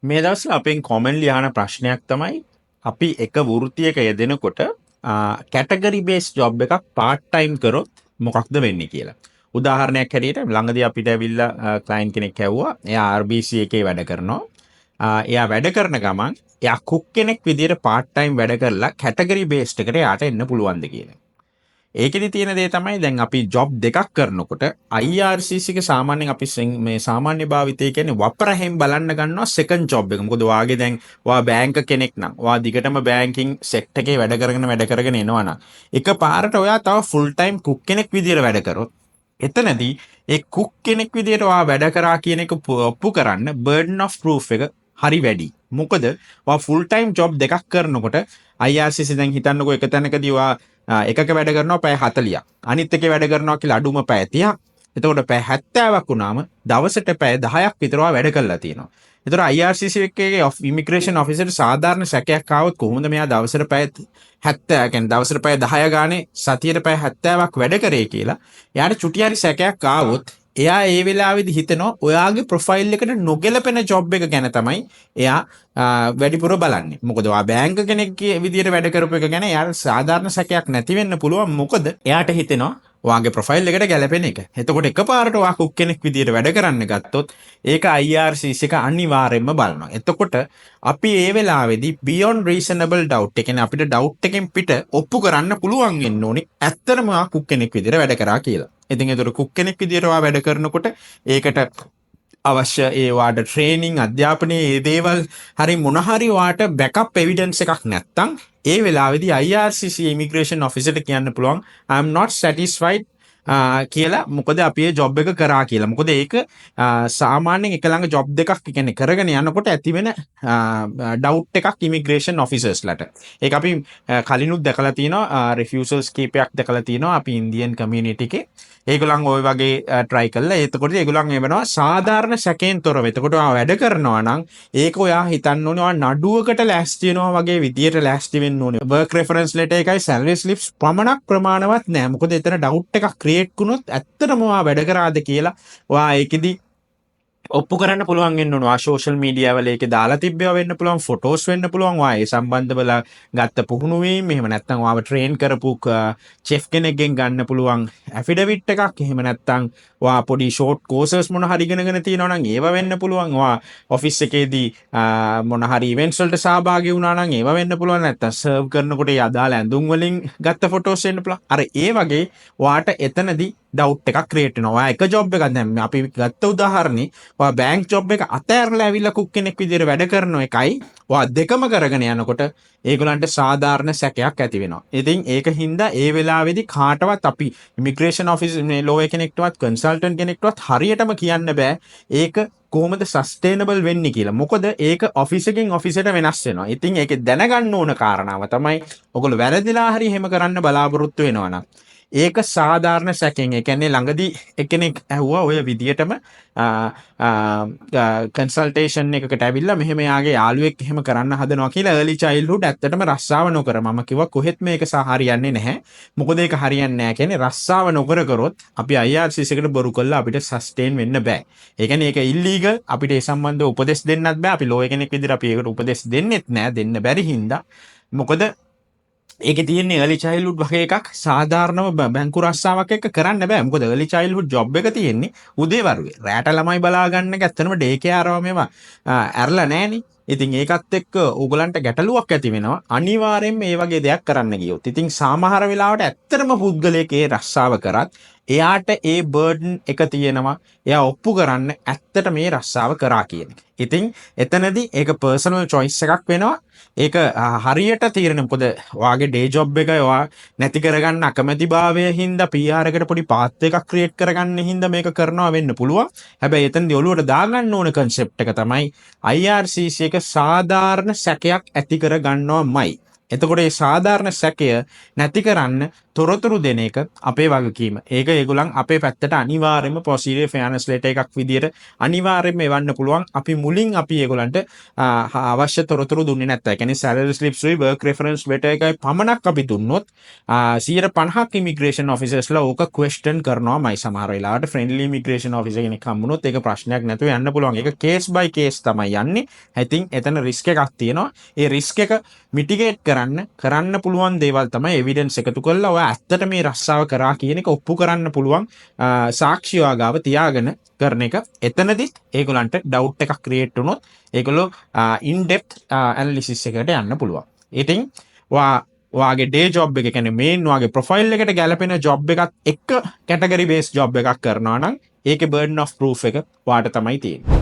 මේ දවස්වල අපෙන් කොමන්ලි අහන ප්‍රශ්නයක් තමයි අපි එක වෘත්තියක යෙදෙනකොට කැටගරි බේස් ජොබ් එකක් පාර්ට් ටයිම් කරොත් මොකක්ද වෙන්නේ කියලා. උදාහරණයක් හැටියට ළඟදී අපිට ඇවිල්ලා ක්ලයන්ට් කෙනෙක් ඇහුවා. එයා RBC එකේ වැඩ කරනවා. එයා වැඩ කරන ගමන් එයා කුක් කෙනෙක් විදිහට පාර්ට් ටයිම් වැඩ කරලා කැටගරි බේස්ඩ් එකට එයාට එන්න පුළුවන්ද කියලා. ඒකෙදි තියෙන දේ තමයි දැන් අපි ජොබ් දෙකක් කරනකොට IRCC එක සාමාන්‍යයෙන් අපි මේ සාමාන්‍ය භාවිතය කියන්නේ වපරහෙන් බලන්න ගන්නවා සෙකන්ඩ් ජොබ් එක. මොකද වාගේ දැන් වා බැංක කෙනෙක් නම් වා දිගටම බැංකින් සෙක්ටර් එකේ වැඩ කරගෙන එනවා නම් එකපාරට ඔයා තව ෆුල් ටයිම් කුක් කෙනෙක් විදියට වැඩ කරොත් එතනදී ඒ කුක් කෙනෙක් විදියට ඔයා වැඩ කරා කියන එක ඔප්පු කරන්න බර්ඩන් ඔෆ් ප්‍රූෆ් එක හරි වැඩි. මොකද වා ෆුල් ටයිම් ජොබ් දෙකක් කරනකොට IRCC දැන් හිතන්නකෝ එක තැනකදී වා එකක වැඩ කරනවා පැය 40ක්. අනිත් එකේ වැඩ කරනවා කියලා අඩුම පැය 30ක්. එතකොට පැය 70ක් වුණාම දවසට පැය 10ක් විතර වැඩ කරලා තියෙනවා. එතකොට IRCC එකේ ඉමිග්‍රේෂන් ඔෆිසර් සාධාරණ සැකයක් ආවොත් කොහොමද මෙයා දවසට පැය 70 කියන්නේ දවසට පැය 10 ගානේ සතියට පැය 70ක් වැඩ කරේ කියලා. එයාට චුටි හරි සැකයක් ආවොත් එයා ඒ වෙලාවේදී හිතනවා ඔයාගේ ප්‍රොෆයිල් එකට නොගැලපෙන ජොබ් එක ගැන තමයි එයා වැඩිපුර බලන්නේ. මොකද ඔයා බැංක කෙනෙක් විදියට වැඩ කරපු එක ගැන එයාට සාධාරණ සැකයක් නැති වෙන්න පුළුවන්. මොකද එයාට හිතෙනවා ඔයාගේ ප්‍රොෆයිල් එකට ගැලපෙන එක. එතකොට එකපාරට ඔයා කුක් කෙනෙක් විදියට වැඩ කරන්න ගත්තොත් ඒක IRCC එක අනිවාර්යයෙන්ම බලනවා. එතකොට අපි ඒ වෙලාවේදී beyond reasonable doubt ඒ කියන්නේ අපිට doubt එකෙන් පිට ඔප්පු කරන්න පුළුවන් වෙන්න ඕනේ. ඇත්තටම ඔයා කුක් කෙනෙක් විදියට වැඩ කරා කියලා. ඉතින් ඒතර කුක් කෙනෙක් විදියට ඔයා වැඩ කරනකොට ඒකට අවශ්‍ය ඒ වාට ට්‍රේනින් අධ්‍යාපනයේ ඒ දේවල් හරි මොන හරි වාට බෑකප් එවිඩන්ස් එකක් නැත්තම් ඒ වෙලාවේදී IRCC ඉමිග්‍රේෂන් ඔෆිසර්ට කියන්න පුළුවන් I am not satisfied කියලා. මොකද අපි ඒ ජොබ් එක කරා කියලා. මොකද ඒක සාමාන්‍යයෙන් එක ළඟ ජොබ් දෙකක් කියන්නේ කරගෙන යනකොට ඇති වෙන ඩවුට් එකක් ඉමිග්‍රේෂන් ඔෆිසර්ස්ලට. ඒක අපි කලිනුත් දැකලා තියෙනවා රිෆියුසල්ස් කීපයක් දැකලා තියෙනවා අපි ඉන්දියන් කමියුනිටි එකේ. ඒගොල්ලන් ওই වගේ try කළා. එතකොට ඒගොල්ලන් එවනවා සාධාරණ සැකයෙන් තොරව. එතකොට ඔයා වැඩ කරනවා නම් ඒක ඔයා හිතන්න ඕනේ ඔයා නඩුවකට ලෑස්ති වෙනවා වගේ විදියට ලෑස්ති වෙන්න ඕනේ. work reference letter එකයි salary slips පමණක් ප්‍රමාණවත් නෑ. මොකද එතන doubt එකක් create වුණොත් ඇත්තටම ඔයා වැඩ කරාද කියලා ඔයා ඒකෙදි ඔප්පු කරන්න පුළුවන් වෙන්න ඕනවා. සෝෂල් මීඩියා වල ඒකේ දාලා තිබ්බේවා වෙන්න පුළුවන්, ෆොටෝස් වෙන්න පුළුවන්. ඔයා ඒ සම්බන්ධව ගත්ත පුහුණු වීම, එහෙම නැත්නම් ඔයාව ට්‍රේන් කරපු චෙෆ් කෙනෙක්ගෙන් ගන්න පුළුවන් ඇෆිඩවිට් එකක්. එහෙම නැත්නම් ඔයා පොඩි ෂෝට් කෝසස් මොන හරි ඉගෙනගෙන තියෙනවා නම් ඒව වෙන්න පුළුවන්. ඔයා ඔෆිස් එකේදී මොන හරි ඉවෙන්ට්ස් වලට සහභාගී වුණා නම් ඒව වෙන්න පුළුවන්. නැත්නම් සර්ව් කරනකොට ඒ අදාළ ඇඳුම් වලින් ගත්ත ෆොටෝස් වෙන්න පුළුවන්. අර ඒ වගේ ඔයාට එතනදී ඩවුට් එකක් ක්‍රියේට් වෙනවා. ඔයා එක ජොබ් එකක් දැන් අපි ගත්ත උදාහරණේ ඔයා බැංක් ජොබ් එක අතෑරලා ඇවිල්ලා කුක් කෙනෙක් විදිහට වැඩ කරන එකයි ඔයා දෙකම කරගෙන යනකොට ඒගොල්ලන්ට සාධාරණ සැකයක් ඇති වෙනවා. ඉතින් ඒක හින්දා ඒ වෙලාවේදී කාටවත් අපි ඉමිග්‍රේෂන් ඔෆිස් මේ ලෝයර් කෙනෙක්ටවත් කන්සල්ටන්ට් කෙනෙක්ටවත් හරියටම කියන්න බෑ ඒක කොහොමද සස්ටේනබල් වෙන්නේ කියලා. මොකද ඒක ඔෆිස් එකෙන් ඔෆිස් එකට වෙනස් වෙනවා. ඉතින් ඒක දැනගන්න ඕන කාරණාව තමයි ඔයගොල්ලෝ වැරදිලා හරි එහෙම කරන්න බලාපොරොත්තු වෙනවා නම් ඒක සාධාරණ සැකෙන්. ඒ කියන්නේ ළඟදී එක්කෙනෙක් ඇහුවා ඔය විදියටම කන්සල්ටේෂන් එකකට ඇවිල්ලා මෙහෙම යාගේ යාළුවෙක් එහෙම කරන්න හදනවා කියලා early childhood ඇත්තටම රස්සාව නොකර. මම කිව්වා කොහෙත් මේක හරියන්නේ නැහැ. මොකද ඒක හරියන්නේ නැහැ කියන්නේ රස්සාව නොකර කරොත් අපි IRCC එකට බොරු කළා අපිට සස්ටේන් වෙන්න බෑ. ඒ කියන්නේ ඒක ඉල්ලීගල්. අපිට ඒ සම්බන්ධව උපදෙස් දෙන්නත් බෑ. අපි ලෝයර් කෙනෙක් විදිහට අපි ඒකට උපදෙස් දෙන්නෙත් නෑ. දෙන්න බැරි හින්දා. මොකද ඒකේ තියෙන්නේ early childhood වගේ එකක් සාධාරණව බැංකු රස්සාවක් එක්ක කරන්න බෑ. මොකද early childhood job එක තියෙන්නේ උදේවරුේ. රැට ළමයි බලා ගන්න එක ඇත්තටම ඩේ කෙයාරව මේවා ඇරලා නෑනේ. ඉතින් ඒකත් එක්ක ඕගලන්ට ගැටලුවක් ඇති වෙනවා. අනිවාර්යෙන්ම මේ වගේ දෙයක් කරන්න ගියොත්. ඉතින් සමහර වෙලාවට ඇත්තටම පුද්ගලයෙක් ඒ රස්සාව කරත් එයාට ඒ බර්ඩන් එක තියෙනවා. එයා ඔප්පු කරන්න ඇත්තට මේ රස්සාව කරා කියන එක. ඉතින් එතනදී ඒක පර්සනල් choice එකක් වෙනවා. ඒක හරියට තීරණය. මොකද ඔයාගේ ඩේ ජොබ් එක ඔයා නැති කරගන්න අකමැතිභාවය හින්දා PR එකට පොඩි පාත් එකක් ක්‍රියේට් කරගන්න හින්දා මේක කරනවා වෙන්න පුළුවන්. හැබැයි එතනදී ඔළුවට දාගන්න ඕන concept එක තමයි IRCC එක සාධාරණ සැකයක් ඇති කර ගන්නවමයි. එතකොට මේ සාධාරණ සැකය නැති කරන්න තොරතුරු දෙන එක අපේ වගකීම. ඒක ඒගොල්ලන් අපේ පැත්තට අනිවාර්යයෙන්ම පොසිටිව් ෆේනස් ලෙටර් එකක් විදියට අනිවාර්යයෙන්ම එවන්න පුළුවන්. අපි මුලින් අපි ඒගොල්ලන්ට අවශ්‍ය තොරතුරු දුන්නේ නැත්නම්. ඒ කියන්නේ සැලරි ස්ලිප්ස් උයි වර්ක් රෙෆරන්ස් ලෙටර් එකයි පමණක් අපි දුන්නොත් 150ක් ඉමිග්‍රේෂන් ඔෆිසර්ස්ලා ඕක ක්වෙස්චන් කරනවාමයි සමහර වෙලාවට ෆ්‍රෙන්ඩ්ලි ඉමිග්‍රේෂන් ඔෆිසර් කෙනෙක් හම්බුනොත් ඒක ප්‍රශ්නයක් නැතුව යන්න පුළුවන්. ඒක කේස් බයි කේස් තමයි යන්නේ. ඉතින් එතන රිස්ක් එකක් තියෙනවා. ඒ රිස්ක් එක මිටිගේට් කරන්න පුළුවන් දේවල් තමයි එවිඩන්ස් එකතු කරලා ඔය ඇත්තට මේ රස්සාව කරා කියන එක ඔප්පු කරන්න පුළුවන් සාක්ෂි වාගාව තියාගෙන කරන එක. එතනදිත් ඒගොල්ලන්ට ඩවුට් එකක් ක්‍රියේට් වුණොත් ඒගොල්ලෝ ඉන් ඩෙප්ත් ඇනලිසිස් එකකට යන්න පුළුවන්. ඉතින් ඔයාගේ ඩේ ජොබ් එක කියන්නේ මේන් ඔයාගේ ප්‍රොෆයිල් එකට ගැලපෙන ජොබ් එකත් එක්ක කැටගරි බේස් ජොබ් එකක් කරනවා නම් ඒකේ බර්ඩන් ඔෆ් ප්‍රූෆ් එක ඔයාට තමයි තියෙන්නේ.